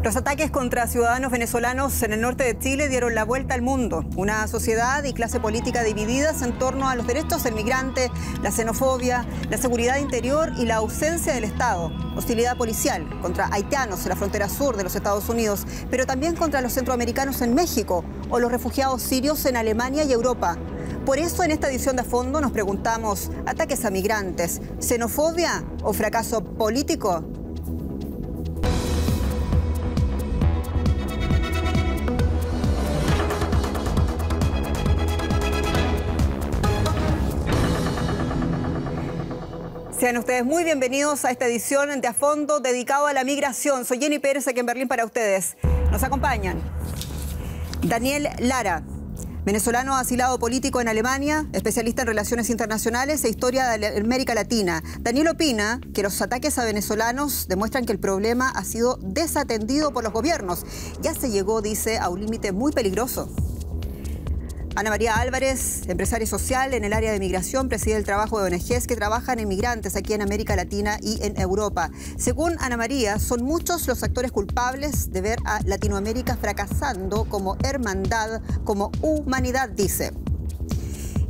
Los ataques contra ciudadanos venezolanos en el norte de Chile dieron la vuelta al mundo. Una sociedad y clase política divididas en torno a los derechos del migrante, la xenofobia, la seguridad interior y la ausencia del Estado. Hostilidad policial contra haitianos en la frontera sur de los Estados Unidos, pero también contra los centroamericanos en México o los refugiados sirios en Alemania y Europa. Por eso en esta edición de A Fondo nos preguntamos, ¿ataques a migrantes, xenofobia o fracaso político? Sean ustedes muy bienvenidos a esta edición de A Fondo dedicado a la migración. Soy Jenny Pérez aquí en Berlín para ustedes. Nos acompañan Daniel Lara, venezolano asilado político en Alemania, especialista en relaciones internacionales e historia de América Latina. Daniel opina que los ataques a venezolanos demuestran que el problema ha sido desatendido por los gobiernos. Ya se llegó, dice, a un límite muy peligroso. Ana María Álvarez, empresaria social en el área de migración, preside el trabajo de ONGs que trabajan en migrantes aquí en América Latina y en Europa. Según Ana María, son muchos los actores culpables de ver a Latinoamérica fracasando como hermandad, como humanidad, dice.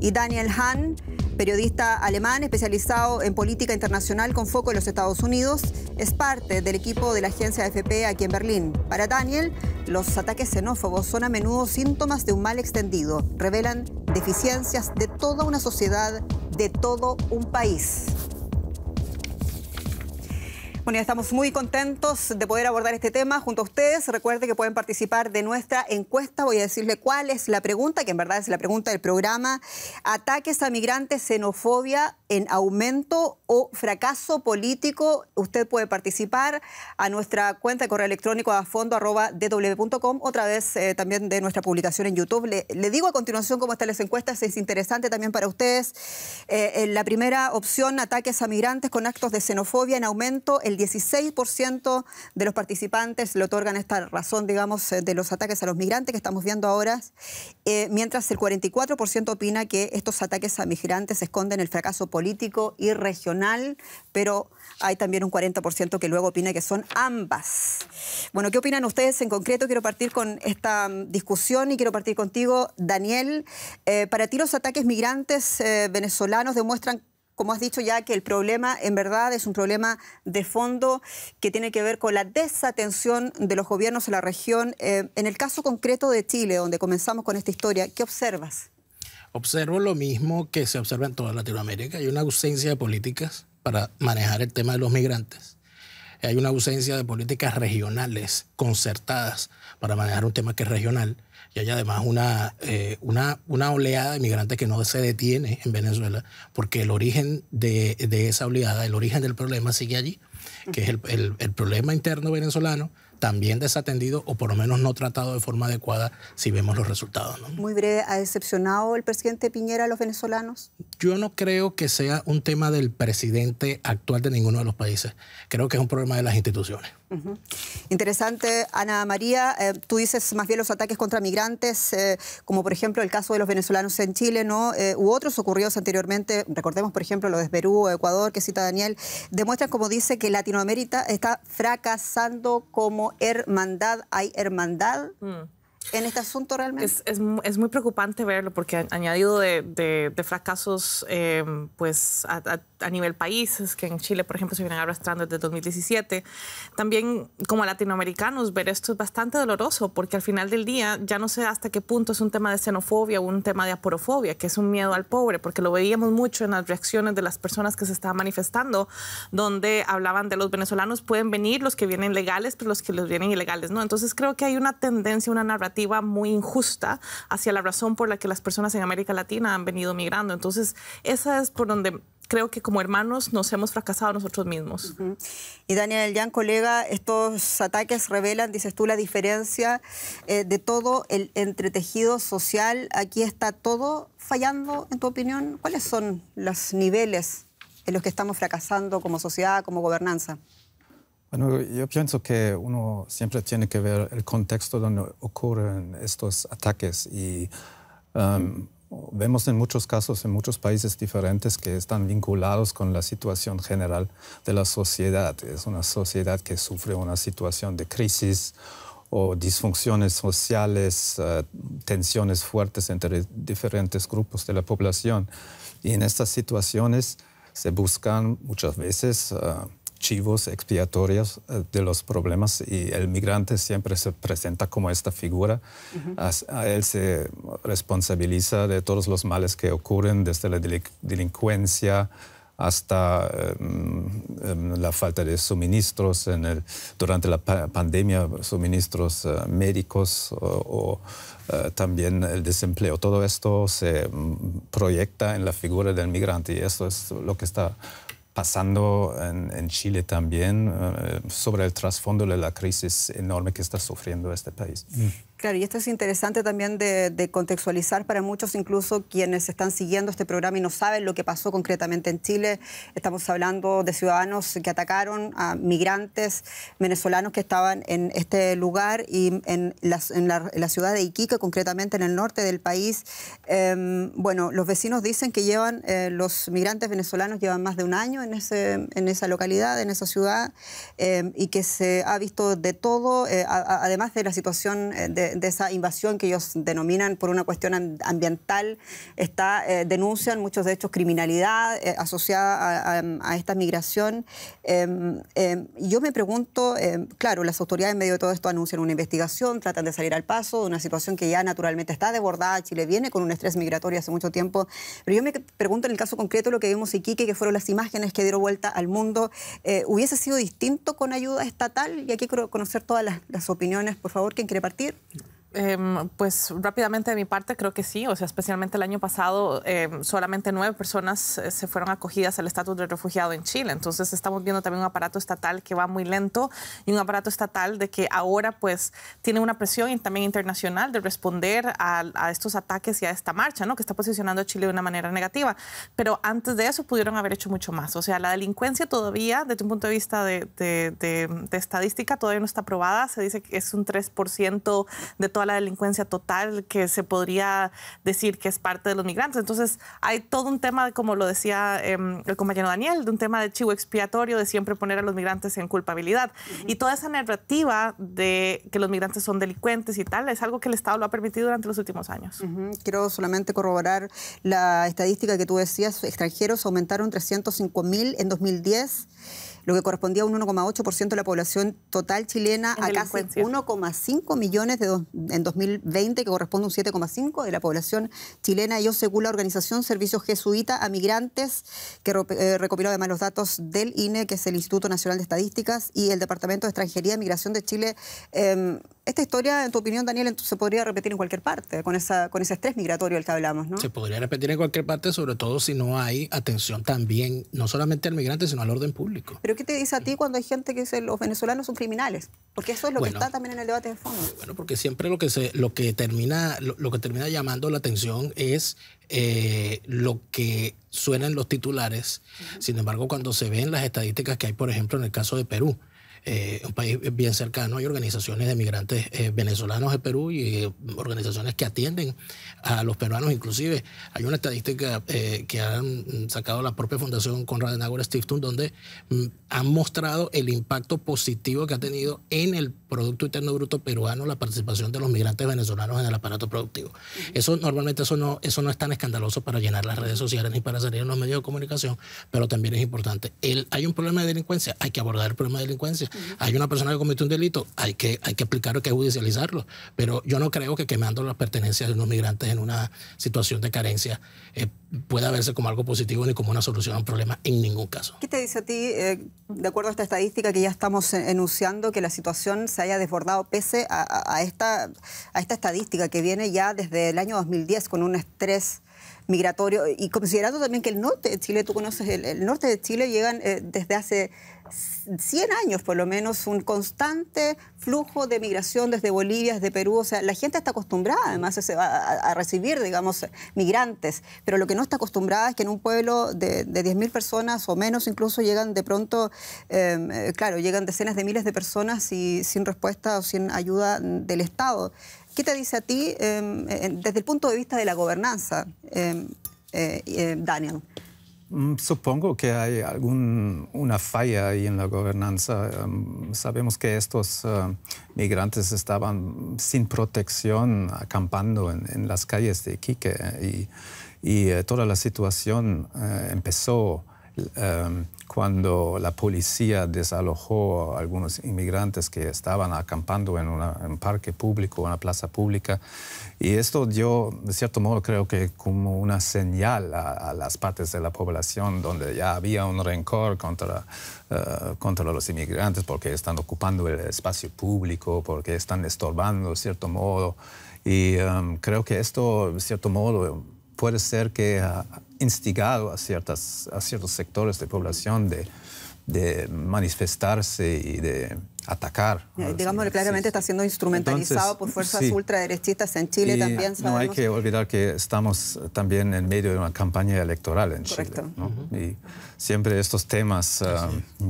Y Daniel Hahn, periodista alemán especializado en política internacional con foco en los Estados Unidos, es parte del equipo de la agencia AFP aquí en Berlín. Para Daniel, los ataques xenófobos son a menudo síntomas de un mal extendido. Revelan deficiencias de toda una sociedad, de todo un país. Bueno, ya estamos muy contentos de poder abordar este tema junto a ustedes. Recuerde que pueden participar de nuestra encuesta. Voy a decirle cuál es la pregunta, que en verdad es la pregunta del programa. ¿Ataques a migrantes, xenofobia en aumento o fracaso político? Usted puede participar a nuestra cuenta de correo electrónico afondo@dw.com, otra vez también de nuestra publicación en YouTube. Le digo a continuación cómo están las encuestas, es interesante también para ustedes. En la primera opción, ataques a migrantes con actos de xenofobia en aumento. El 16% de los participantes le otorgan esta razón, digamos, de los ataques a los migrantes que estamos viendo ahora, mientras el 44% opina que estos ataques a migrantes esconden el fracaso político y regional, pero hay también un 40% que luego opina que son ambas. Bueno, ¿qué opinan ustedes en concreto? Quiero partir con esta discusión y quiero partir contigo, Daniel. Para ti los ataques migrantes venezolanos demuestran, como has dicho ya, que el problema en verdad es un problema de fondo que tiene que ver con la desatención de los gobiernos en la región. En el caso concreto de Chile, donde comenzamos con esta historia, ¿qué observas? Observo lo mismo que se observa en toda Latinoamérica. Hay una ausencia de políticas para manejar el tema de los migrantes. Hay una ausencia de políticas regionales concertadas para manejar un tema que es regional. Y hay además una oleada de migrantes que no se detiene en Venezuela porque el origen de esa oleada, el origen del problema sigue allí, que es el problema interno venezolano, también desatendido o por lo menos no tratado de forma adecuada si vemos los resultados, ¿no? Muy breve, ¿ha decepcionado el presidente Piñera a los venezolanos? Yo no creo que sea un tema del presidente actual de ninguno de los países. Creo que es un problema de las instituciones. Interesante, Ana María. Tú dices más bien los ataques contra migrantes, como por ejemplo el caso de los venezolanos en Chile, ¿no? U otros ocurridos anteriormente, recordemos por ejemplo lo de Perú, Ecuador, que cita Daniel, demuestran, como dice, que Latinoamérica está fracasando como hermandad. ¿Hay hermandad en este asunto realmente? Es muy preocupante verlo porque añadido de fracasos pues a nivel país, es que en Chile, por ejemplo, se vienen arrastrando desde 2017. También como latinoamericanos ver esto es bastante doloroso porque al final del día ya no sé hasta qué punto es un tema de xenofobia o un tema de aporofobia, que es un miedo al pobre, porque lo veíamos mucho en las reacciones de las personas que se estaban manifestando, donde hablaban de los venezolanos pueden venir, los que vienen legales, pero los que les vienen ilegales, ¿no? Entonces creo que hay una tendencia, una narrativa muy injusta hacia la razón por la que las personas en América Latina han venido migrando. Entonces esa es por donde creo que como hermanos nos hemos fracasado nosotros mismos. Y Daniel Jan, colega, estos ataques revelan, dices tú, la diferencia de todo el entretejido social. Aquí está todo fallando, en tu opinión. ¿Cuáles son los niveles en los que estamos fracasando como sociedad, como gobernanza? Bueno, yo pienso que uno siempre tiene que ver el contexto donde ocurren estos ataques y vemos en muchos casos, en muchos países diferentes, que están vinculados con la situación general de la sociedad. Es una sociedad que sufre una situación de crisis o disfunciones sociales, tensiones fuertes entre diferentes grupos de la población. Y en estas situaciones se buscan muchas veces chivos expiatorios de los problemas, y el migrante siempre se presenta como esta figura. A él se responsabiliza de todos los males que ocurren, desde la delincuencia hasta la falta de suministros durante la pandemia, suministros médicos o también el desempleo. Todo esto se proyecta en la figura del migrante, y eso es lo que está pasando en Chile también, sobre el trasfondo de la crisis enorme que está sufriendo este país. Claro, y esto es interesante también de contextualizar para muchos, incluso quienes están siguiendo este programa y no saben lo que pasó concretamente en Chile. Estamos hablando de ciudadanos que atacaron a migrantes venezolanos que estaban en este lugar, y en la ciudad de Iquique, concretamente en el norte del país. Bueno, los vecinos dicen que los migrantes venezolanos llevan más de un año en esa localidad, en esa ciudad, y que se ha visto de todo, además de la situación de esa invasión que ellos denominan por una cuestión ambiental. Denuncian muchos de hechos criminalidad asociada a esta migración. Yo me pregunto, claro, las autoridades en medio de todo esto anuncian una investigación, tratan de salir al paso de una situación que ya naturalmente está desbordada. Chile viene con un estrés migratorio hace mucho tiempo, pero yo me pregunto, en el caso concreto, lo que vimos en Iquique, que fueron las imágenes que dieron vuelta al mundo, ¿hubiese sido distinto con ayuda estatal? Y aquí quiero conocer todas las opiniones. Por favor, ¿quién quiere partir? Pues rápidamente de mi parte creo que sí, o sea, especialmente el año pasado solamente 9 personas se fueron acogidas al estatus de refugiado en Chile. Entonces estamos viendo también un aparato estatal que va muy lento, y un aparato estatal de que ahora pues tiene una presión también internacional de responder a estos ataques y a esta marcha, ¿no?, que está posicionando a Chile de una manera negativa. Pero antes de eso pudieron haber hecho mucho más. O sea, la delincuencia todavía, desde un punto de vista de estadística, todavía no está probada. Se dice que es un 3% de toda la delincuencia total que se podría decir que es parte de los migrantes. Entonces hay todo un tema, como lo decía el compañero Daniel, de un tema de chivo expiatorio, de siempre poner a los migrantes en culpabilidad. Y toda esa narrativa de que los migrantes son delincuentes y tal, es algo que el Estado lo ha permitido durante los últimos años. Quiero solamente corroborar la estadística que tú decías. Extranjeros aumentaron 305.000 en 2010, lo que correspondía a un 1,8% de la población total chilena, a casi 1,5 millones en 2020, que corresponde a un 7,5% de la población chilena. Ello según la organización Servicio Jesuita a Migrantes, que recopiló además los datos del INE, que es el Instituto Nacional de Estadísticas, y el Departamento de Extranjería y Migración de Chile. Esta historia, en tu opinión, Daniel, se podría repetir en cualquier parte, con ese estrés migratorio del que hablamos, ¿no? Se podría repetir en cualquier parte, sobre todo si no hay atención también, no solamente al migrante, sino al orden público. ¿Pero qué te dice a ti cuando hay gente que dice los venezolanos son criminales? Porque eso es lo que está también en el debate de fondo. Bueno, porque siempre lo que termina llamando la atención es lo que suena en los titulares. Sin embargo, cuando se ven las estadísticas que hay, por ejemplo, en el caso de Perú, un país bien cercano, hay organizaciones de migrantes venezolanos de Perú y organizaciones que atienden a los peruanos. Inclusive hay una estadística que han sacado la propia Fundación Konrad Adenauer Stiftung, donde han mostrado el impacto positivo que ha tenido en el Producto Interno Bruto peruano la participación de los migrantes venezolanos en el aparato productivo. Eso normalmente eso no es tan escandaloso para llenar las redes sociales ni para salir en los medios de comunicación, pero también es importante. Hay un problema de delincuencia, hay que abordar el problema de delincuencia. Hay una persona que cometió un delito, hay que aplicarlo, hay que judicializarlo. Pero yo no creo que quemando las pertenencias de unos migrantes en una situación de carencia pueda verse como algo positivo ni como una solución a un problema en ningún caso. ¿Qué te dice a ti, de acuerdo a esta estadística que ya estamos enunciando, que la situación se haya desbordado pese a esta estadística que viene ya desde el año 2010 con un estrés migratorio, y considerando también que el norte de Chile, tú conoces el norte de Chile, llegan desde hace 100 años por lo menos un constante flujo de migración desde Bolivia, desde Perú? O sea, la gente está acostumbrada además a recibir, digamos, migrantes, pero lo que no está acostumbrada es que en un pueblo de 10.000 personas o menos incluso llegan de pronto, claro, llegan decenas de miles de personas y sin respuesta o sin ayuda del Estado. ¿Qué te dice a ti desde el punto de vista de la gobernanza, Daniel? Supongo que hay una falla ahí en la gobernanza. Sabemos que estos migrantes estaban sin protección acampando en las calles de Iquique y toda la situación empezó cuando la policía desalojó a algunos inmigrantes que estaban acampando en un parque público, una plaza pública. Y esto dio, de cierto modo, creo que como una señal a las partes de la población donde ya había un rencor contra los inmigrantes porque están ocupando el espacio público, porque están estorbando, de cierto modo. Y creo que esto, de cierto modo, puede ser que ha instigado a ciertos sectores de población de manifestarse y de atacar. Digámoslo claramente, está siendo instrumentalizado por fuerzas ultraderechistas en Chile también. No hay que olvidar que estamos también en medio de una campaña electoral en Correcto. Chile, ¿no? Y siempre estos temas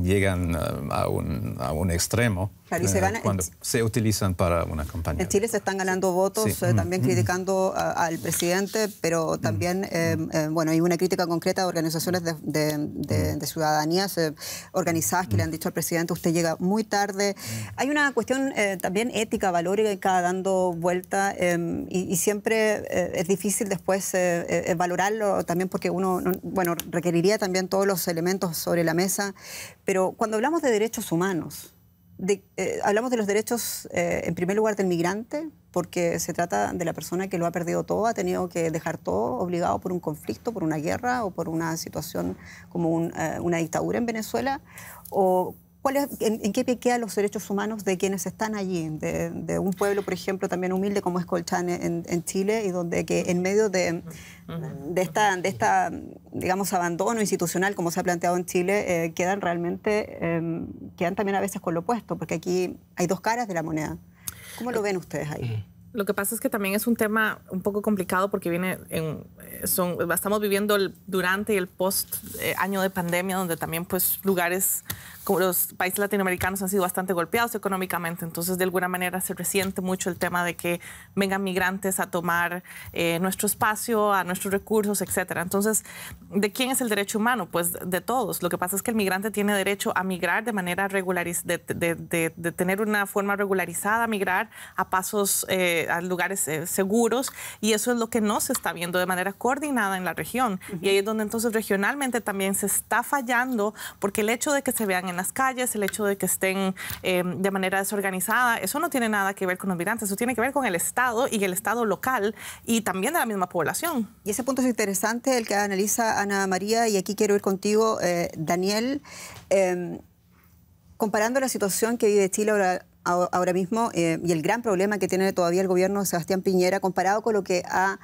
llegan a un extremo. Claro, y cuando se utilizan para una campaña. En Chile se están ganando votos, también criticando al presidente, pero también, bueno, hay una crítica concreta de organizaciones de ciudadanías organizadas que le han dicho al presidente, usted llega muy tarde. Hay una cuestión también ética, valórica dando vuelta y siempre es difícil después valorarlo también porque uno, bueno, requeriría también todos los elementos sobre la mesa, pero cuando hablamos de derechos humanos, hablamos de los derechos, en primer lugar, del migrante, porque se trata de la persona que lo ha perdido todo, ha tenido que dejar todo, obligado por un conflicto, por una guerra o por una situación como una dictadura en Venezuela. O, ¿en qué pie quedan los derechos humanos de quienes están allí? De un pueblo, por ejemplo, también humilde como es Colchán en Chile, y donde que en medio de esta, digamos, abandono institucional, como se ha planteado en Chile, quedan también a veces con lo opuesto, porque aquí hay dos caras de la moneda. ¿Cómo lo ven ustedes ahí? Lo que pasa es que también es un tema un poco complicado porque estamos viviendo el durante y el post año de pandemia, donde también pues lugares como los países latinoamericanos han sido bastante golpeados económicamente. Entonces, de alguna manera se resiente mucho el tema de que vengan migrantes a tomar nuestro espacio, a nuestros recursos, etcétera. Entonces, ¿de quién es el derecho humano? Pues de todos. Lo que pasa es que el migrante tiene derecho a migrar de manera de tener una forma regularizada, a migrar a pasos, a lugares seguros, y eso es lo que no se está viendo de manera coordinada en la región. Y ahí es donde entonces regionalmente también se está fallando, porque el hecho de que se vean en las calles, el hecho de que estén de manera desorganizada, eso no tiene nada que ver con los migrantes, eso tiene que ver con el Estado y el Estado local y también de la misma población. Y ese punto es interesante, el que analiza Ana María, y aquí quiero ir contigo, Daniel, comparando la situación que vive Chile ahora mismo y el gran problema que tiene todavía el gobierno de Sebastián Piñera, comparado con lo que ha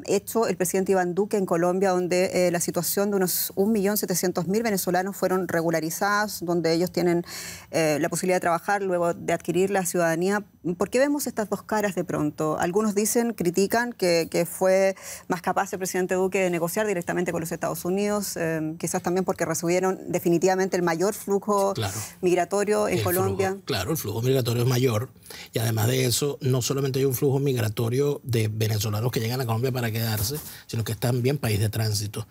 hecho el presidente Iván Duque en Colombia, donde la situación de unos 1.700.000 venezolanos fueron regularizadas, donde ellos tienen la posibilidad de trabajar luego de adquirir la ciudadanía. ¿Por qué vemos estas dos caras de pronto? Algunos critican que fue más capaz el presidente Duque de negociar directamente con los Estados Unidos, quizás también porque recibieron definitivamente el mayor flujo migratorio en Colombia. Claro, el flujo migratorio es mayor, y además de eso, no solamente hay un flujo migratorio de venezolanos que llegan a Colombia para quedarse, sino que es también país de tránsito.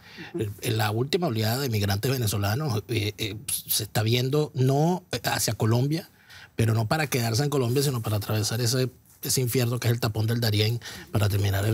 En la última oleada de migrantes venezolanos se está viendo no hacia Colombia, pero no para quedarse en Colombia, sino para atravesar ese infierno que es el tapón del Darién, para terminar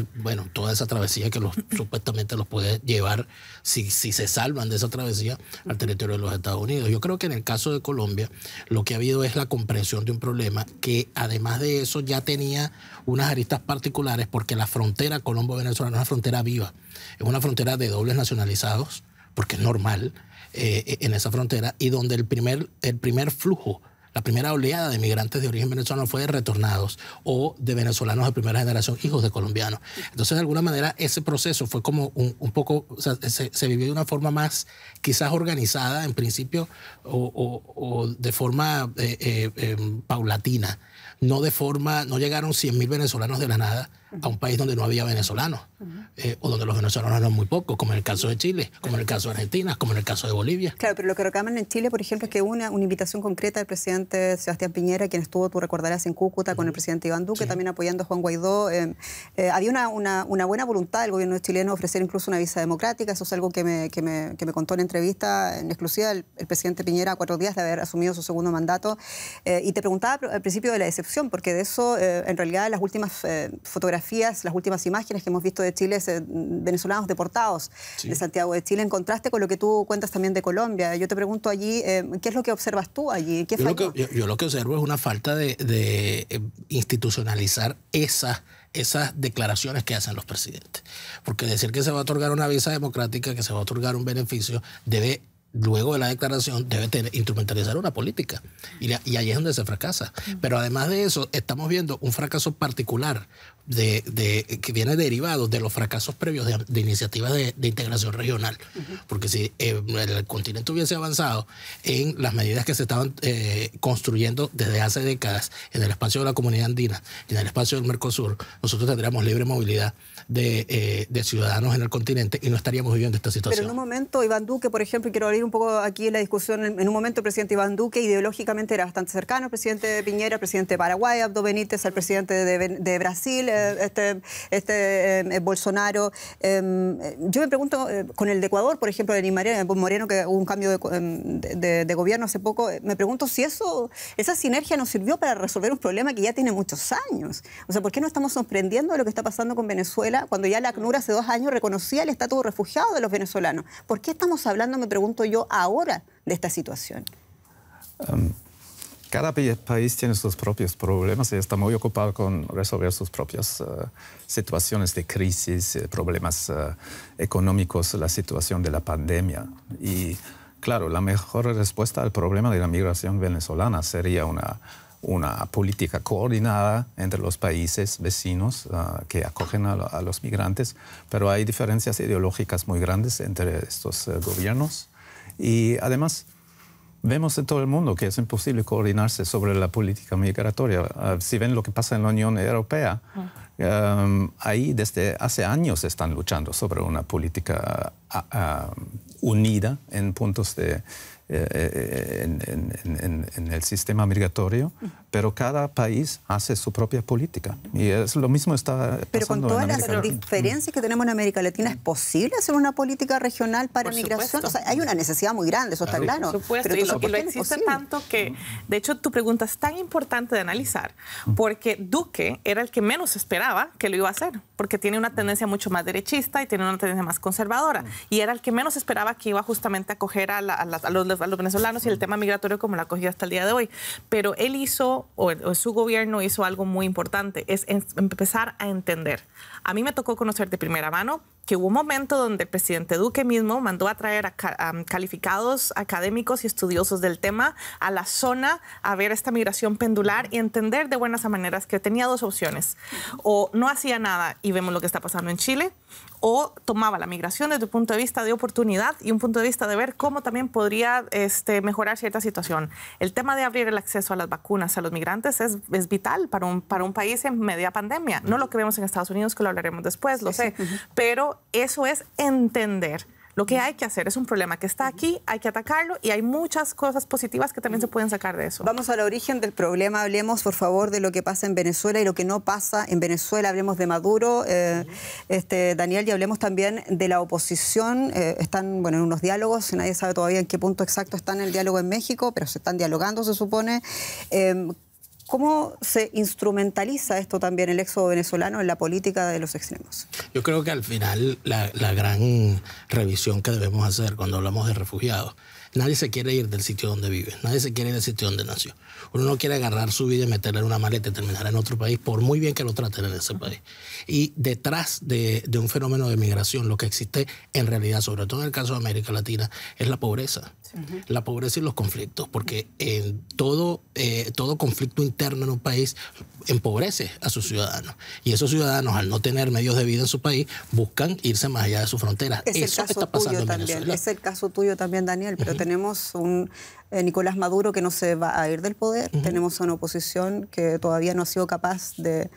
toda esa travesía que supuestamente los puede llevar, si se salvan de esa travesía, al territorio de los Estados Unidos. Yo creo que en el caso de Colombia lo que ha habido es la comprensión de un problema que, además de eso, ya tenía unas aristas particulares, porque la frontera colombo-venezolana es una frontera viva, es una frontera de dobles nacionalizados, porque es normal en esa frontera, y donde el primer flujo, la primera oleada de migrantes de origen venezolano fue de retornados o de venezolanos de primera generación, hijos de colombianos. Entonces, de alguna manera, ese proceso fue como un poco, o sea, se vivió de una forma más quizás organizada en principio o de forma paulatina. No llegaron 100.000 venezolanos de la nada a un país donde no había venezolanos, o donde los venezolanos eran muy pocos, como en el caso de Chile, como en el caso de Argentina, como en el caso de Bolivia. Claro, pero lo que reclaman en Chile, por ejemplo, es que hubo una invitación concreta del presidente Sebastián Piñera, quien estuvo, tú recordarás, en Cúcuta con el presidente Iván Duque, también apoyando a Juan Guaidó. Había una buena voluntad del gobierno chileno de ofrecer incluso una visa democrática. Eso es algo que me contó en entrevista en exclusiva el presidente Piñera a 4 días de haber asumido su segundo mandato. Y te preguntaba al principio de la decepción, porque de eso, en realidad, las últimas fotografías, las últimas imágenes que hemos visto de Chile, venezolanos deportados de Santiago de Chile, en contraste con lo que tú cuentas también de Colombia. Yo te pregunto allí, ¿qué es lo que observas tú allí? ¿Qué falló? Yo lo que observo es una falta de institucionalizar esas declaraciones que hacen los presidentes. Porque decir que se va a otorgar una visa democrática, que se va a otorgar un beneficio, luego de la declaración, debe instrumentalizar una política. Y ahí es donde se fracasa. Pero además de eso, estamos viendo un fracaso particular que viene derivado de los fracasos previos de iniciativas de integración regional. Porque si el continente hubiese avanzado en las medidas que se estaban construyendo desde hace décadas en el espacio de la Comunidad Andina y en el espacio del Mercosur, nosotros tendríamos libre movilidad de ciudadanos en el continente y no estaríamos viviendo esta situación. Pero en un momento, Iván Duque, por ejemplo, y quiero abrir un poco aquí la discusión, en un momento el presidente Iván Duque ideológicamente era bastante cercano al presidente Piñera, al presidente de Paraguay, Abdo Benítez, al presidente de Brasil, Bolsonaro. Yo me pregunto, con el de Ecuador, por ejemplo, de Moreno, que hubo un cambio de gobierno hace poco, me pregunto si esa sinergia nos sirvió para resolver un problema que ya tiene muchos años. O sea, ¿por qué no estamos sorprendiendo de lo que está pasando con Venezuela cuando ya la ACNUR hace 2 años reconocía el estatus de refugiado de los venezolanos? ¿Por qué estamos hablando, me pregunto yo, ahora de esta situación? Cada país tiene sus propios problemas y está muy ocupado con resolver sus propias situaciones de crisis, problemas económicos, la situación de la pandemia. Y claro, la mejor respuesta al problema de la migración venezolana sería una política coordinada entre los países vecinos que acogen a los migrantes, pero hay diferencias ideológicas muy grandes entre estos gobiernos y además vemos en todo el mundo que es imposible coordinarse sobre la política migratoria. Si ven lo que pasa en la Unión Europea, ahí desde hace años están luchando sobre una política unida en puntos en el sistema migratorio, pero cada país hace su propia política. Y lo mismo está pasando. Pero con todas las diferencias que tenemos en América Latina, ¿es posible hacer una política regional para migración? O sea, hay una necesidad muy grande, eso está claro. Por supuesto, pero y lo existe tanto que, de hecho, tu pregunta es tan importante de analizar, porque Duque era el que menos esperaba que lo iba a hacer, porque tiene una tendencia mucho más derechista y tiene una tendencia más conservadora, y era el que menos esperaba que iba justamente a acoger a los venezolanos y el tema migratorio como lo ha acogido hasta el día de hoy. Pero él hizo, o su gobierno hizo algo muy importante, es empezar a entender. A mí me tocó conocer de primera mano que hubo un momento donde el presidente Duque mismo mandó a traer a calificados académicos y estudiosos del tema a la zona a ver esta migración pendular y entender de buenas a maneras que tenía 2 opciones. O no hacía nada y vemos lo que está pasando en Chile, o tomaba la migración desde un punto de vista de oportunidad y un punto de vista de ver cómo también podría mejorar cierta situación. El tema de abrir el acceso a las vacunas a los migrantes es vital para un país en media pandemia. No lo que vemos en Estados Unidos, que lo hablaremos después, lo sé, pero eso es entender. Lo que hay que hacer es un problema que está aquí, hay que atacarlo y hay muchas cosas positivas que también se pueden sacar de eso. Vamos al origen del problema, hablemos por favor de lo que pasa en Venezuela y lo que no pasa en Venezuela, hablemos de Maduro, Daniel, y hablemos también de la oposición. Están en unos diálogos, nadie sabe todavía en qué punto exacto están en el diálogo en México, pero se están dialogando, se supone. ¿Cómo se instrumentaliza esto también, el éxodo venezolano, en la política de los extremos? Yo creo que al final la gran revisión que debemos hacer cuando hablamos de refugiados, nadie se quiere ir del sitio donde vive, nadie se quiere ir del sitio donde nació. Uno no quiere agarrar su vida y meterla en una maleta y terminar en otro país, por muy bien que lo traten en ese país. Y detrás de un fenómeno de migración, lo que existe en realidad, sobre todo en el caso de América Latina, es la pobreza. La pobreza y los conflictos, porque todo conflicto interno en un país empobrece a sus ciudadanos. Y esos ciudadanos, al no tener medios de vida en su país, buscan irse más allá de sus fronteras. Eso está pasando en Venezuela. Es el caso tuyo también, Daniel, pero Tenemos un Nicolás Maduro que no se va a ir del poder, tenemos una oposición que todavía no ha sido capaz de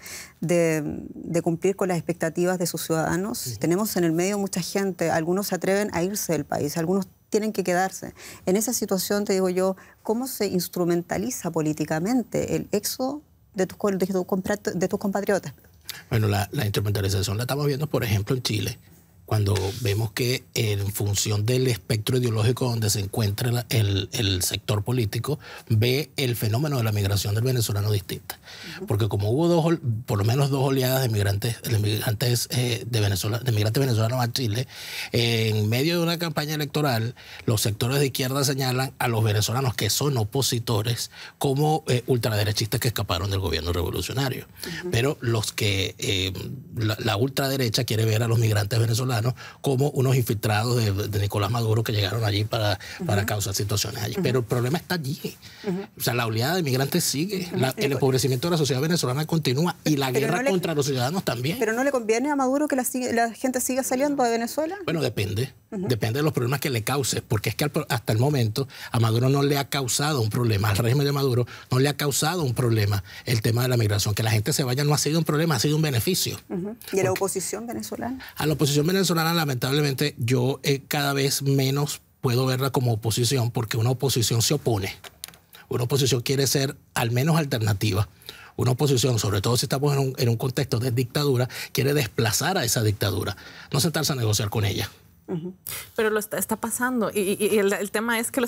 cumplir con las expectativas de sus ciudadanos. Tenemos en el medio mucha gente, algunos se atreven a irse del país, algunos tienen que quedarse. En esa situación, te digo yo, ¿cómo se instrumentaliza políticamente el éxodo de tus compatriotas? Bueno, la instrumentalización la estamos viendo, por ejemplo, en Chile, cuando vemos que en función del espectro ideológico donde se encuentra el sector político, ve el fenómeno de la migración del venezolano distinta. Porque como hubo por lo menos dos oleadas de migrantes venezolanos a Chile, en medio de una campaña electoral, los sectores de izquierda señalan a los venezolanos que son opositores como ultraderechistas que escaparon del gobierno revolucionario. Pero los que la ultraderecha quiere ver a los migrantes venezolanos como unos infiltrados de Nicolás Maduro que llegaron allí para causar situaciones allí. Pero el problema está allí. O sea, la oleada de migrantes sigue, el empobrecimiento de la sociedad venezolana continúa y la guerra contra los ciudadanos también. ¿Pero no le conviene a Maduro que la gente siga saliendo de Venezuela? Bueno, depende. Depende de los problemas que le cause, porque es que hasta el momento a Maduro no le ha causado un problema, al régimen de Maduro no le ha causado un problema el tema de la migración. Que la gente se vaya no ha sido un problema, ha sido un beneficio. ¿Y a la oposición venezolana? A la oposición venezolana, lamentablemente, yo cada vez menos puedo verla como oposición, porque una oposición se opone. Una oposición quiere ser al menos alternativa. Una oposición, sobre todo si estamos en un contexto de dictadura, quiere desplazar a esa dictadura, no sentarse a negociar con ella. Pero lo está pasando y el tema es que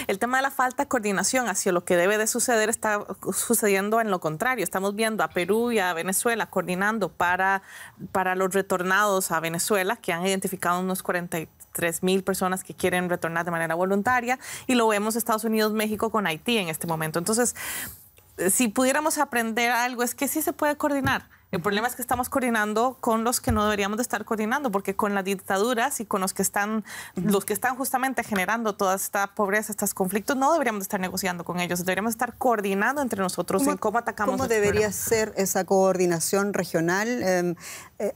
el tema de la falta de coordinación hacia lo que debe de suceder está sucediendo en lo contrario. Estamos viendo a Perú y a Venezuela coordinando para los retornados a Venezuela, que han identificado unos 43,000 personas que quieren retornar de manera voluntaria, y lo vemos Estados Unidos, México con Haití en este momento. Entonces, si pudiéramos aprender algo, es que sí se puede coordinar. El problema es que estamos coordinando con los que no deberíamos de estar coordinando, porque con las dictaduras y con los que están justamente generando toda esta pobreza, estos conflictos, no deberíamos de estar negociando con ellos, deberíamos estar coordinando entre nosotros en cómo atacamos. ¿Cómo debería ser esa coordinación regional?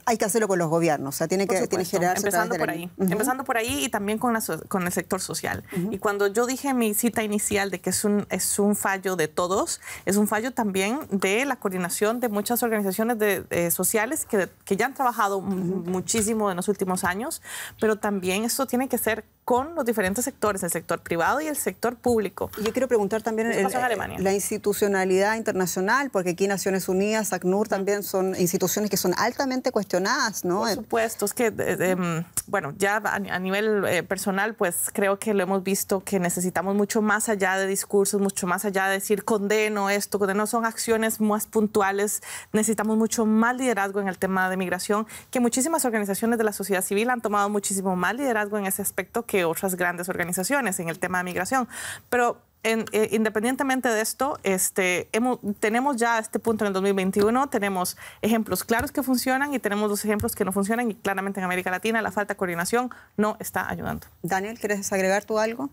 Hay que hacerlo con los gobiernos, o sea, tiene que generarse empezando por ahí, empezando por ahí y también con el sector social. Y cuando yo dije en mi cita inicial de que es un fallo de todos, es un fallo también de la coordinación de muchas organizaciones sociales que ya han trabajado muchísimo en los últimos años, pero también esto tiene que ser con los diferentes sectores, el sector privado y el sector público. Yo quiero preguntar también la institucionalidad internacional, porque aquí Naciones Unidas, ACNUR también son instituciones que son altamente cuestionadas, ¿no? Por supuesto, es que, bueno, ya a nivel personal, pues creo que lo hemos visto que necesitamos mucho más allá de discursos, mucho más allá de decir condeno esto, condeno, son acciones más puntuales, necesitamos mucho más liderazgo en el tema de migración, que muchísimas organizaciones de la sociedad civil han tomado muchísimo más liderazgo en ese aspecto que otras grandes organizaciones en el tema de migración. Pero independientemente de esto, tenemos ya a este punto en el 2021, tenemos ejemplos claros que funcionan y tenemos los ejemplos que no funcionan, y claramente en América Latina la falta de coordinación no está ayudando. Daniel, ¿quieres agregar tú algo?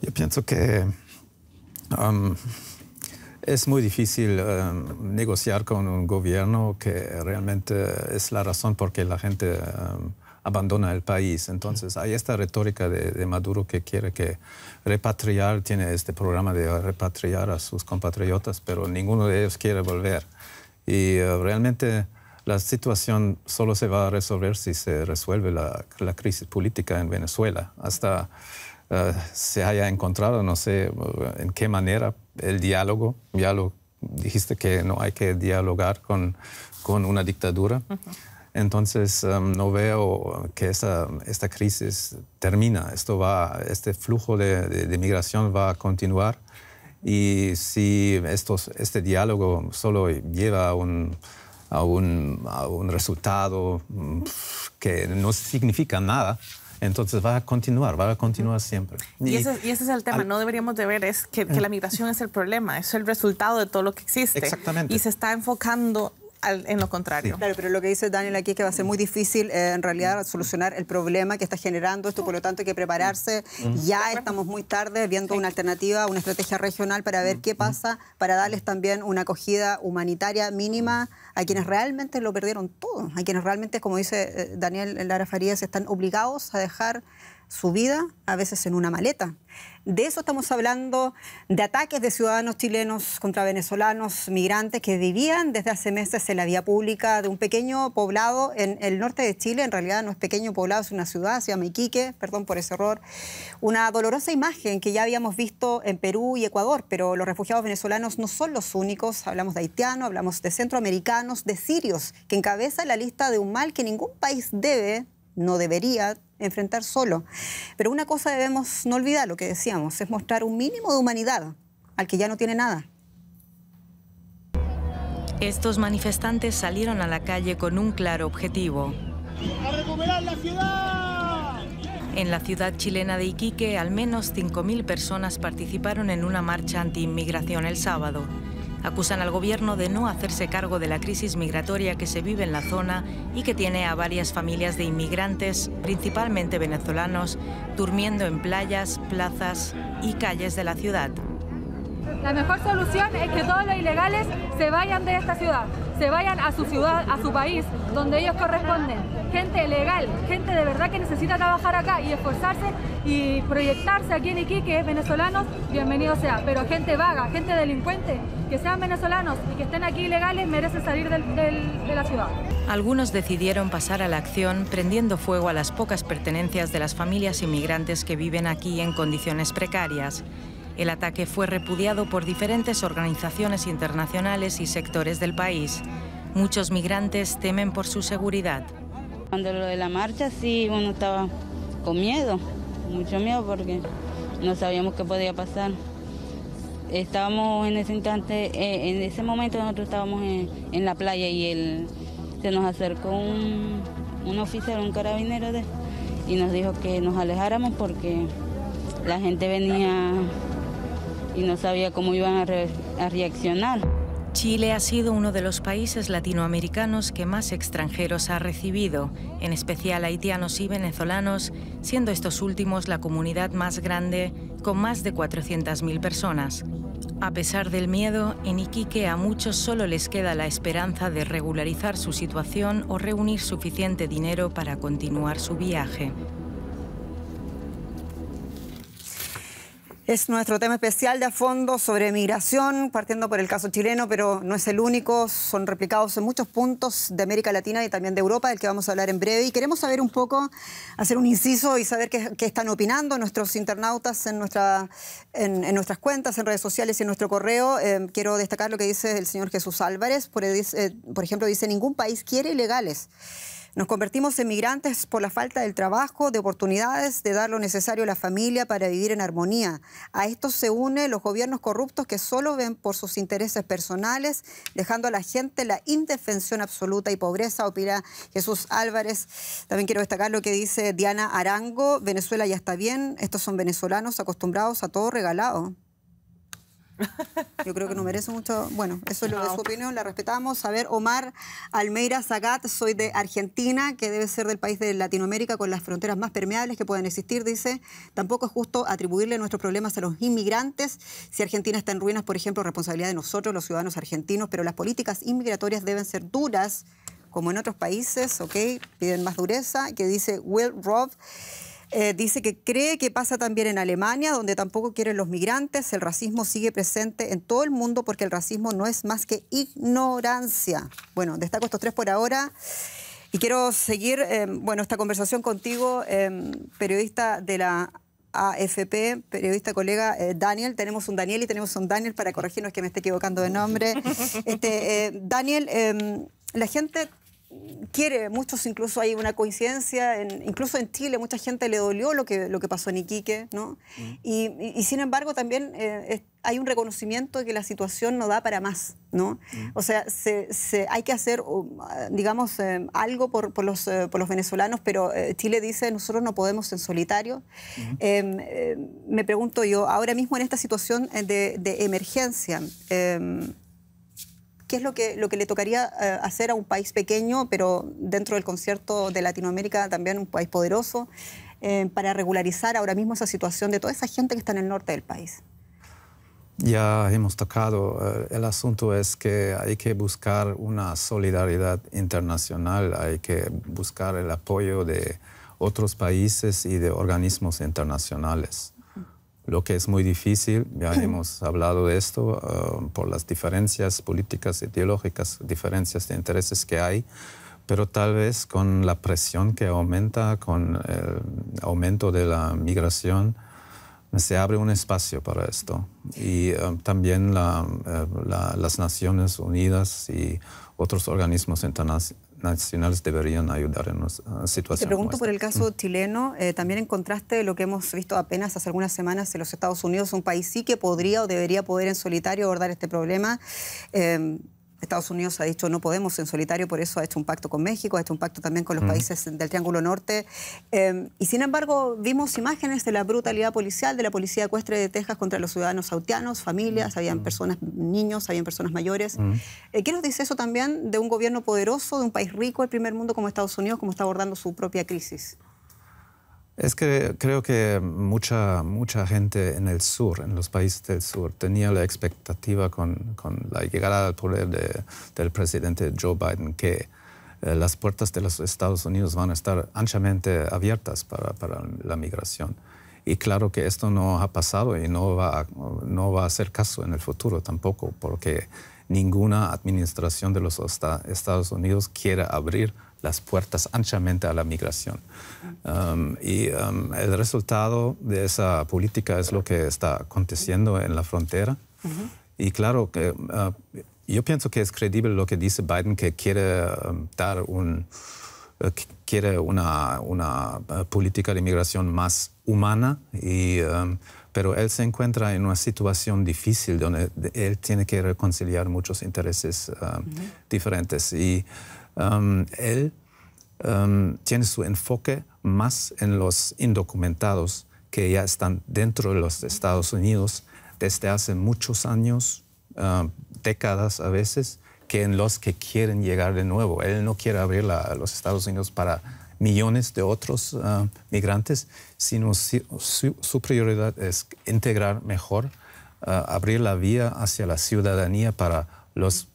Yo pienso que es muy difícil negociar con un gobierno que realmente es la razón por qué la gente abandona el país. Entonces hay esta retórica de Maduro que quiere que repatriar, tiene este programa de repatriar a sus compatriotas, pero ninguno de ellos quiere volver. Y realmente la situación solo se va a resolver si se resuelve la crisis política en Venezuela. Hasta se haya encontrado, no sé en qué manera, el diálogo. Ya lo dijiste que no hay que dialogar con una dictadura. Entonces, no veo que esta crisis termina. Este flujo de migración va a continuar. Y si este diálogo solo lleva a un resultado que no significa nada, entonces va a continuar siempre. Y ese es el tema, no deberíamos de ver es que la migración es el problema, es el resultado de todo lo que existe. Exactamente. Y se está enfocando en lo contrario. Claro, pero lo que dice Daniel aquí es que va a ser muy difícil en realidad solucionar el problema que está generando esto, por lo tanto hay que prepararse. Ya estamos muy tarde viendo una alternativa, una estrategia regional para ver qué pasa, para darles también una acogida humanitaria mínima a quienes realmente lo perdieron todo, a quienes realmente, como dice Daniel Lara Farías, están obligados a dejar su vida, a veces en una maleta. De eso estamos hablando, de ataques de ciudadanos chilenos contra venezolanos migrantes que vivían desde hace meses en la vía pública de un pequeño poblado en el norte de Chile. En realidad no es pequeño poblado, es una ciudad, se llama Iquique, perdón por ese error. Una dolorosa imagen que ya habíamos visto en Perú y Ecuador, pero los refugiados venezolanos no son los únicos. Hablamos de haitianos, hablamos de centroamericanos, de sirios, que encabezan la lista de un mal que ningún país no debería enfrentar solo. Pero una cosa debemos no olvidar, lo que decíamos, es mostrar un mínimo de humanidad al que ya no tiene nada. Estos manifestantes salieron a la calle con un claro objetivo: ¡a recuperar la ciudad! En la ciudad chilena de Iquique, al menos 5.000 personas participaron en una marcha anti-inmigración el sábado. Acusan al gobierno de no hacerse cargo de la crisis migratoria que se vive en la zona y que tiene a varias familias de inmigrantes, principalmente venezolanos, durmiendo en playas, plazas y calles de la ciudad. La mejor solución es que todos los ilegales se vayan de esta ciudad, se vayan a su ciudad, a su país, donde ellos corresponden. Gente legal, gente de verdad que necesita trabajar acá y esforzarse y proyectarse aquí en Iquique, venezolanos, bienvenido sea. Pero gente vaga, gente delincuente, que sean venezolanos y que estén aquí ilegales, merecen salir de la ciudad. Algunos decidieron pasar a la acción prendiendo fuego a las pocas pertenencias de las familias inmigrantes que viven aquí en condiciones precarias. El ataque fue repudiado por diferentes organizaciones internacionales y sectores del país. Muchos migrantes temen por su seguridad. Cuando lo de la marcha, sí, uno estaba con miedo, mucho miedo, porque no sabíamos qué podía pasar. Estábamos en ese instante, en ese momento nosotros estábamos en la playa y se nos acercó un oficial, un carabinero, y nos dijo que nos alejáramos porque la gente venía y no sabía cómo iban a reaccionar. Chile ha sido uno de los países latinoamericanos que más extranjeros ha recibido, en especial haitianos y venezolanos, siendo estos últimos la comunidad más grande, con más de 400.000 personas. A pesar del miedo, en Iquique a muchos solo les queda la esperanza de regularizar su situación o reunir suficiente dinero para continuar su viaje. Es nuestro tema especial de a fondo sobre migración, partiendo por el caso chileno, pero no es el único. Son replicados en muchos puntos de América Latina y también de Europa, del que vamos a hablar en breve. Y queremos saber un poco, hacer un inciso y saber qué están opinando nuestros internautas en nuestras cuentas, en redes sociales y en nuestro correo. Quiero destacar lo que dice el señor Jesús Álvarez. Por ejemplo, dice: ningún país quiere ilegales. Nos convertimos en migrantes por la falta del trabajo, de oportunidades, de dar lo necesario a la familia para vivir en armonía. A esto se unen los gobiernos corruptos que solo ven por sus intereses personales, dejando a la gente la indefensión absoluta y pobreza, opina Jesús Álvarez. También quiero destacar lo que dice Diana Arango: Venezuela ya está bien, estos son venezolanos acostumbrados a todo regalado. Yo creo que no merece mucho. Bueno, eso es lo de su opinión, la respetamos. A ver, Omar Almeida Zagat: soy de Argentina, que debe ser del país de Latinoamérica con las fronteras más permeables que pueden existir, dice. Tampoco es justo atribuirle nuestros problemas a los inmigrantes. Si Argentina está en ruinas, por ejemplo, responsabilidad de nosotros, los ciudadanos argentinos, pero las políticas inmigratorias deben ser duras, como en otros países, ¿ok? Piden más dureza, que dice Will Roth. Dice que cree que pasa también en Alemania, donde tampoco quieren los migrantes. El racismo sigue presente en todo el mundo porque el racismo no es más que ignorancia. Bueno, destaco estos tres por ahora y quiero seguir esta conversación contigo, periodista de la AFP, periodista colega Daniel. Tenemos un Daniel y tenemos un Daniel, para corregirnos que me esté equivocando de nombre. Daniel, la gente quiere, muchos, incluso hay una coincidencia, incluso en Chile mucha gente le dolió lo que pasó en Iquique, ¿no? Y sin embargo también hay un reconocimiento de que la situación no da para más, ¿no? O sea, hay que hacer, digamos, algo por los venezolanos, pero Chile dice: nosotros no podemos en solitario. Me pregunto yo, ahora mismo en esta situación de emergencia, ¿qué es lo que le tocaría hacer a un país pequeño, pero dentro del concierto de Latinoamérica también un país poderoso, para regularizar ahora mismo esa situación de toda esa gente que está en el norte del país? Ya hemos tocado, el asunto es que hay que buscar una solidaridad internacional, hay que buscar el apoyo de otros países y de organismos internacionales. Lo que es muy difícil, ya hemos hablado de esto, por las diferencias políticas, ideológicas, diferencias de intereses que hay, pero tal vez con la presión que aumenta, con el aumento de la migración, se abre un espacio para esto. Y también las Naciones Unidas y otros organismos internacionales deberían ayudar en una situación. Te pregunto como por el esta. caso chileno, también en contraste de lo que hemos visto apenas hace algunas semanas en los Estados Unidos, un país sí que podría o debería poder en solitario abordar este problema. Estados Unidos ha dicho no podemos en solitario, por eso ha hecho un pacto con México, ha hecho un pacto también con los países del Triángulo Norte. Y sin embargo, vimos imágenes de la brutalidad policial de la policía ecuestre de Texas contra los ciudadanos haitianos, familias, habían personas, niños, habían personas mayores. ¿Qué nos dice eso también de un gobierno poderoso, de un país rico, el primer mundo como Estados Unidos, como está abordando su propia crisis? Es que creo que mucha gente en el sur, en los países del sur, tenía la expectativa con la llegada al poder del presidente Joe Biden que las puertas de los Estados Unidos van a estar anchamente abiertas para la migración. Y claro que esto no ha pasado y no va a hacer caso en el futuro tampoco, porque ninguna administración de los Estados Unidos quiere abrir las puertas anchamente a la migración. El resultado de esa política es lo que está aconteciendo en la frontera. Y claro, que yo pienso que es creíble lo que dice Biden, que quiere dar una política de inmigración más humana, pero él se encuentra en una situación difícil donde él tiene que reconciliar muchos intereses diferentes. Y él tiene su enfoque más en los indocumentados que ya están dentro de los Estados Unidos desde hace muchos años, décadas a veces, que en los que quieren llegar de nuevo. Él no quiere abrir los Estados Unidos para millones de otros migrantes, sino su prioridad es integrar mejor, abrir la vía hacia la ciudadanía para los,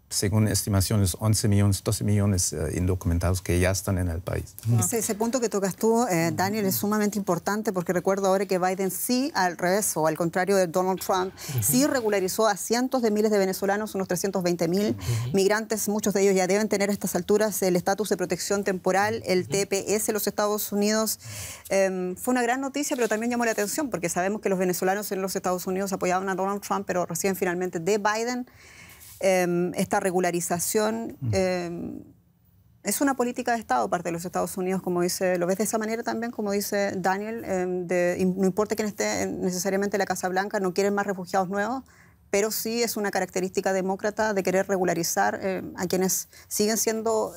según estimaciones, 11 millones, 12 millones indocumentados que ya están en el país. Ese punto que tocas tú, Daniel, es sumamente importante porque recuerdo ahora que Biden sí, al revés o al contrario de Donald Trump, sí regularizó a cientos de miles de venezolanos, unos 320.000 migrantes, muchos de ellos ya deben tener a estas alturas el estatus de protección temporal, el TPS en los Estados Unidos. Fue una gran noticia, pero también llamó la atención porque sabemos que los venezolanos en los Estados Unidos apoyaban a Donald Trump, pero recién finalmente de Biden. Esta regularización es una política de Estado parte de los Estados Unidos, como dice, ¿lo ves de esa manera también, como dice Daniel? No importa quién esté necesariamente en la Casa Blanca, no quieren más refugiados nuevos, pero sí es una característica demócrata de querer regularizar a quienes siguen siendo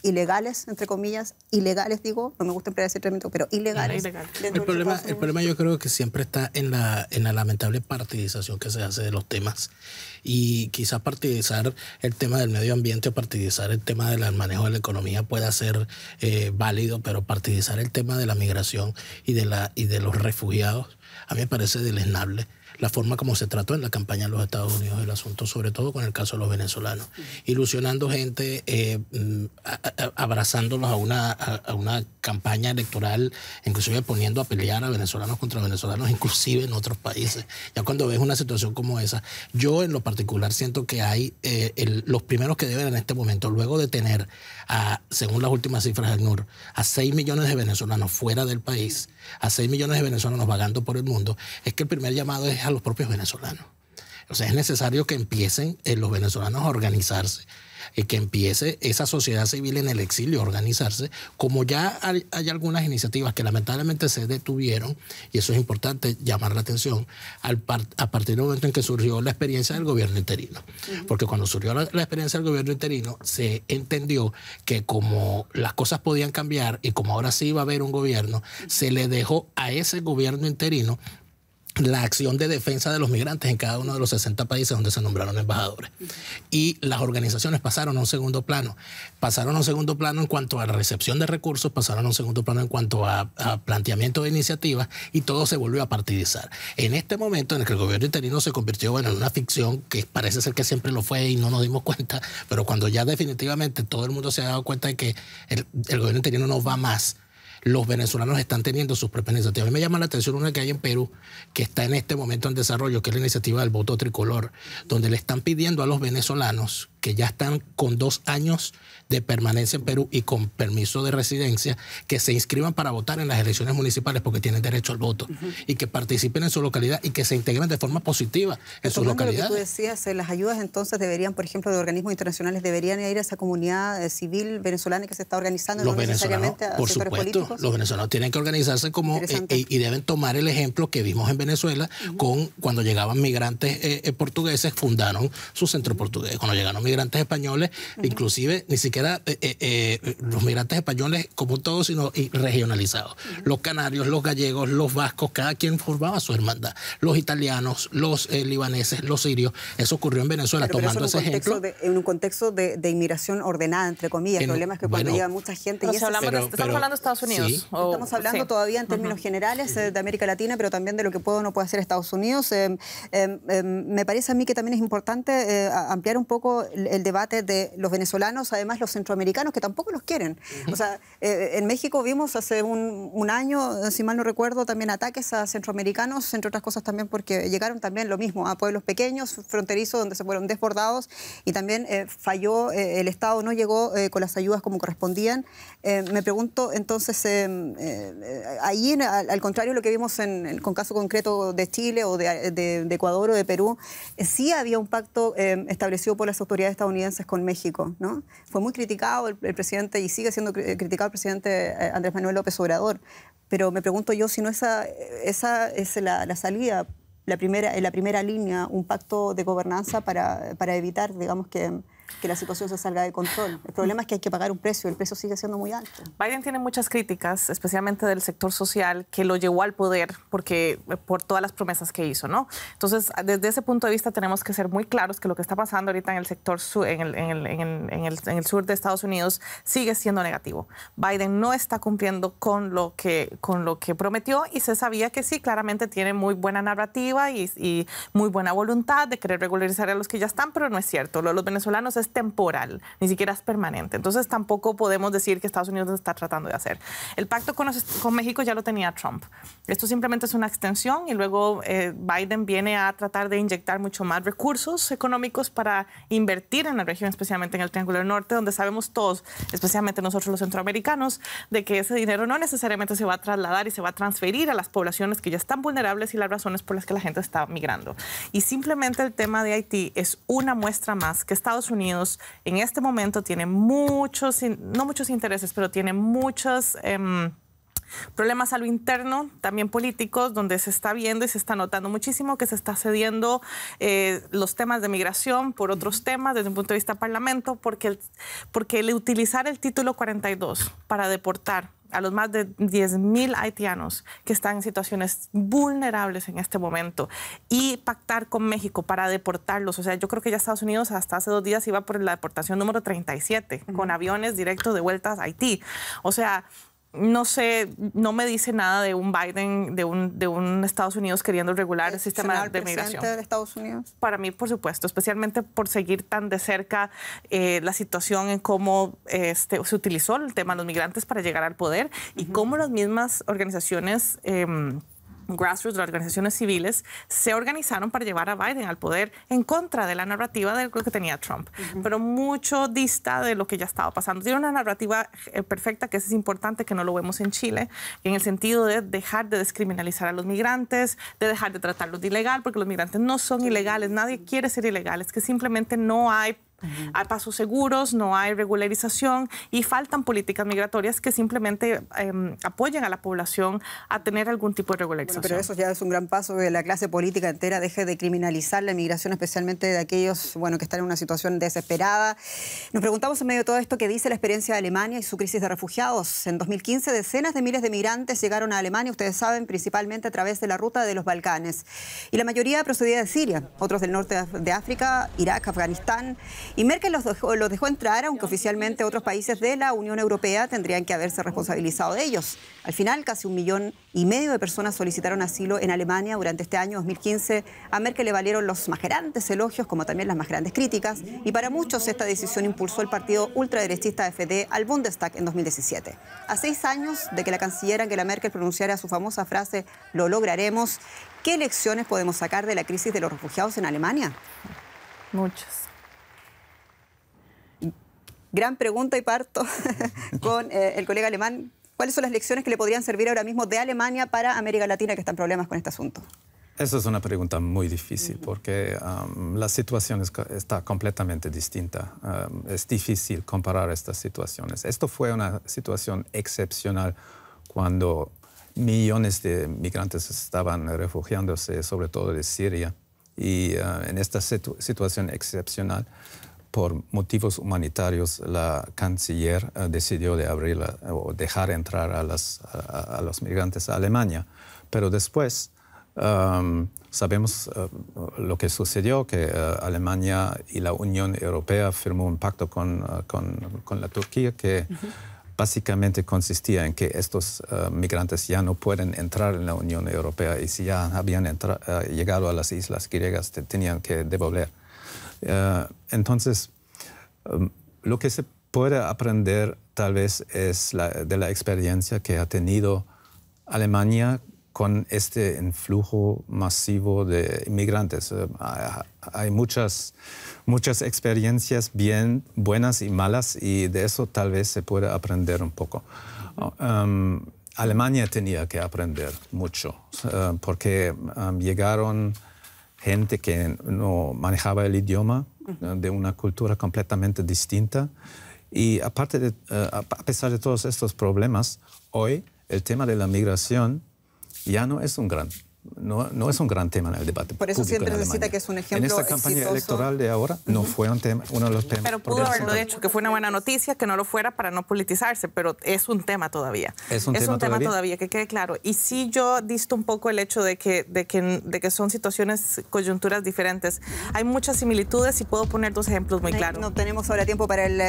ilegales, entre comillas, ilegales digo, no me gusta emplear ese término, pero ilegales. El problema yo creo que siempre está en la lamentable partidización que se hace de los temas. Y quizás partidizar el tema del medio ambiente o partidizar el tema del manejo de la economía pueda ser válido, pero partidizar el tema de la migración y de los refugiados a mí me parece deleznable. La forma como se trató en la campaña en los Estados Unidos el asunto, sobre todo con el caso de los venezolanos, ilusionando gente, abrazándolos a una campaña electoral, inclusive poniendo a pelear a venezolanos contra venezolanos, inclusive en otros países. Ya cuando ves una situación como esa, yo en lo particular siento que hay los primeros que deben en este momento, luego de tener, según las últimas cifras del ACNUR, a 6 millones de venezolanos fuera del país, a 6 millones de venezolanos vagando por el mundo, es que el primer llamado es a los propios venezolanos. O sea, es necesario que empiecen los venezolanos a organizarse, que empiece esa sociedad civil en el exilio a organizarse, como ya hay algunas iniciativas que lamentablemente se detuvieron, y eso es importante llamar la atención, a partir del momento en que surgió la experiencia del gobierno interino. Porque cuando surgió la experiencia del gobierno interino, se entendió que como las cosas podían cambiar y como ahora sí iba a haber un gobierno, se le dejó a ese gobierno interino la acción de defensa de los migrantes en cada uno de los 60 países donde se nombraron embajadores. Y las organizaciones pasaron a un segundo plano. Pasaron a un segundo plano en cuanto a la recepción de recursos, pasaron a un segundo plano en cuanto a planteamiento de iniciativas, y todo se volvió a partidizar. En este momento en el que el gobierno interino se convirtió en una ficción, que parece ser que siempre lo fue y no nos dimos cuenta, pero cuando ya definitivamente todo el mundo se ha dado cuenta de que el gobierno interino no va más, los venezolanos están teniendo sus propias iniciativas. A mí me llama la atención una que hay en Perú, que está en este momento en desarrollo, que es la iniciativa del voto tricolor, donde le están pidiendo a los venezolanos que ya están con 2 años de permanencia en Perú y con permiso de residencia, que se inscriban para votar en las elecciones municipales porque tienen derecho al voto, y que participen en su localidad y que se integren de forma positiva en sus localidades. Lo que tú decías, las ayudas entonces deberían, por ejemplo, de organismos internacionales, deberían ir a esa comunidad civil venezolana que se está organizando, los no necesariamente a por sectores supuesto, políticos. Los venezolanos tienen que organizarse como y deben tomar el ejemplo que vimos en Venezuela con cuando llegaban migrantes portugueses, fundaron su centro portugués. Cuando llegaron migrantes españoles, inclusive ni siquiera los migrantes españoles como todos, sino regionalizados. Los canarios, los gallegos, los vascos, cada quien formaba su hermandad. Los italianos, los libaneses, los sirios. Eso ocurrió en Venezuela, pero tomando ese ejemplo. En un contexto de inmigración ordenada, entre comillas. El problema es que cuando llega mucha gente... Estamos hablando de Estados Unidos. Sí. Estamos hablando todavía en términos generales de América Latina, pero también de lo que puede o no puede hacer Estados Unidos. Me parece a mí que también es importante ampliar un poco el debate de los venezolanos, además los centroamericanos, que tampoco los quieren. O sea, en México vimos hace un año, si mal no recuerdo, también ataques a centroamericanos, entre otras cosas también porque llegaron también lo mismo a pueblos pequeños, fronterizos, donde se fueron desbordados y también falló, el Estado no llegó con las ayudas como correspondían. Me pregunto entonces, ahí al contrario lo que vimos con caso concreto de Chile o de Ecuador o de Perú, sí había un pacto establecido por las autoridades estadounidenses con México, ¿no? Fue muy criticado el presidente y sigue siendo criticado el presidente Andrés Manuel López Obrador, pero me pregunto yo si no esa es la salida, en la primera línea, un pacto de gobernanza para evitar, digamos, que la situación se salga de control. El problema es que hay que pagar un precio, el precio sigue siendo muy alto. Biden tiene muchas críticas, especialmente del sector social, que lo llevó al poder por todas las promesas que hizo, ¿no? Entonces, desde ese punto de vista tenemos que ser muy claros que lo que está pasando ahorita en el sector en el sur de Estados Unidos sigue siendo negativo. Biden no está cumpliendo con lo que prometió y se sabía que sí, claramente tiene muy buena narrativa y muy buena voluntad de querer regularizar a los que ya están, pero no es cierto. Los venezolanos es temporal, ni siquiera es permanente. Entonces tampoco podemos decir que Estados Unidos está tratando de hacer. El pacto con México ya lo tenía Trump. Esto simplemente es una extensión y luego Biden viene a tratar de inyectar mucho más recursos económicos para invertir en la región, especialmente en el Triángulo del Norte, donde sabemos todos, especialmente nosotros los centroamericanos, de que ese dinero no necesariamente se va a trasladar y se va a transferir a las poblaciones que ya están vulnerables y las razones por las que la gente está migrando. Y simplemente el tema de Haití es una muestra más que Estados Unidos en este momento tiene muchos, no muchos intereses, pero tiene muchos problemas a lo interno, también políticos, donde se está viendo y se está notando muchísimo que se está cediendo los temas de migración por otros temas desde un punto de vista parlamento, porque el utilizar el título 42 para deportar a los más de 10,000 haitianos que están en situaciones vulnerables en este momento y pactar con México para deportarlos. O sea, yo creo que ya Estados Unidos hasta hace 2 días iba por la deportación número 37 con aviones directos de vuelta a Haití. O sea, no sé, no me dice nada de un Biden, de un Estados Unidos queriendo regular el sistema de migración. ¿Presidente de Estados Unidos? Para mí, por supuesto, especialmente por seguir tan de cerca la situación en cómo se utilizó el tema de los migrantes para llegar al poder y cómo las mismas organizaciones grassroots, las organizaciones civiles, se organizaron para llevar a Biden al poder en contra de la narrativa de lo que tenía Trump. Pero mucho dista de lo que ya estaba pasando. Tiene una narrativa perfecta, que es importante, que no lo vemos en Chile, en el sentido de dejar de descriminalizar a los migrantes, de dejar de tratarlos de ilegal, porque los migrantes no son ilegales, nadie quiere ser ilegal, es que simplemente no hay pasos seguros, no hay regularización y faltan políticas migratorias que simplemente apoyen a la población a tener algún tipo de regularización. Bueno, pero eso ya es un gran paso, que la clase política entera deje de criminalizar la inmigración, especialmente de aquellos que están en una situación desesperada. Nos preguntamos en medio de todo esto qué dice la experiencia de Alemania y su crisis de refugiados. En 2015 decenas de miles de migrantes llegaron a Alemania, ustedes saben, principalmente a través de la ruta de los Balcanes. Y la mayoría procedía de Siria, otros del norte de África, Irak, Afganistán. Y Merkel los dejó entrar, aunque oficialmente otros países de la Unión Europea tendrían que haberse responsabilizado de ellos. Al final, casi 1,5 millones de personas solicitaron asilo en Alemania durante este año 2015. A Merkel le valieron los más grandes elogios, como también las más grandes críticas. Y para muchos, esta decisión impulsó el partido ultraderechista AfD al Bundestag en 2017. A 6 años de que la canciller Angela Merkel pronunciara su famosa frase, "Lo lograremos", ¿qué lecciones podemos sacar de la crisis de los refugiados en Alemania? Muchas. Gran pregunta y parto con el colega alemán. ¿Cuáles son las lecciones que le podrían servir ahora mismo de Alemania para América Latina que está en problemas con este asunto? Esa es una pregunta muy difícil porque la situación está completamente distinta. Es difícil comparar estas situaciones. Esto fue una situación excepcional cuando millones de migrantes estaban refugiándose, sobre todo de Siria. Y en esta situación excepcional, por motivos humanitarios, la canciller decidió de abrir o dejar entrar a los migrantes a Alemania. Pero después sabemos lo que sucedió, que Alemania y la Unión Europea firmó un pacto con la Turquía que básicamente consistía en que estos migrantes ya no pueden entrar en la Unión Europea y si ya habían llegado a las islas griegas tenían que devolver. Entonces, lo que se puede aprender tal vez es de la experiencia que ha tenido Alemania con este influjo masivo de inmigrantes. Hay muchas experiencias bien buenas y malas y de eso tal vez se puede aprender un poco. Alemania tenía que aprender mucho porque llegaron gente que no manejaba el idioma, de una cultura completamente distinta. Y aparte a pesar de todos estos problemas, hoy el tema de la migración ya no es un gran tema en el debate. Por eso siempre necesita que es un ejemplo en esta campaña exitoso. Electoral de ahora no fue uno de los temas. Pero pudo haberlo hecho, que fue una buena noticia, que no lo fuera para no politizarse, pero es un tema todavía. Es un tema todavía, que quede claro. Y sí yo disto un poco el hecho de que son situaciones, coyunturas diferentes. Hay muchas similitudes y puedo poner 2 ejemplos muy claros. No tenemos ahora tiempo para el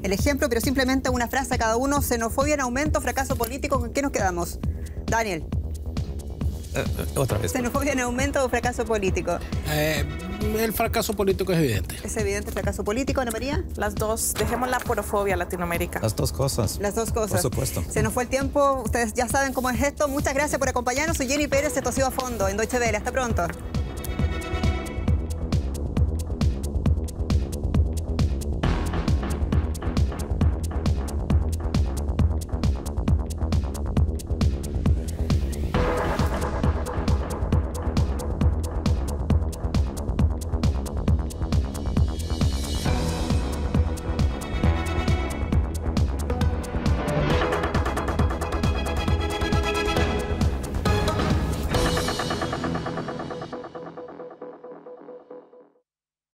ejemplo, pero simplemente una frase a cada uno. Xenofobia en aumento, fracaso político, ¿con qué nos quedamos? Daniel. Otra vez. ¿Xenofobia en aumento o fracaso político? El fracaso político es evidente. ¿Es evidente el fracaso político, Ana María? Las dos. Dejemos la porofobia Latinoamérica. Las dos cosas. Las dos cosas. Por supuesto. Se nos fue el tiempo. Ustedes ya saben cómo es esto. Muchas gracias por acompañarnos. Soy Jenny Pérez. Esto ha sido A Fondo en Deutsche Welle. Hasta pronto.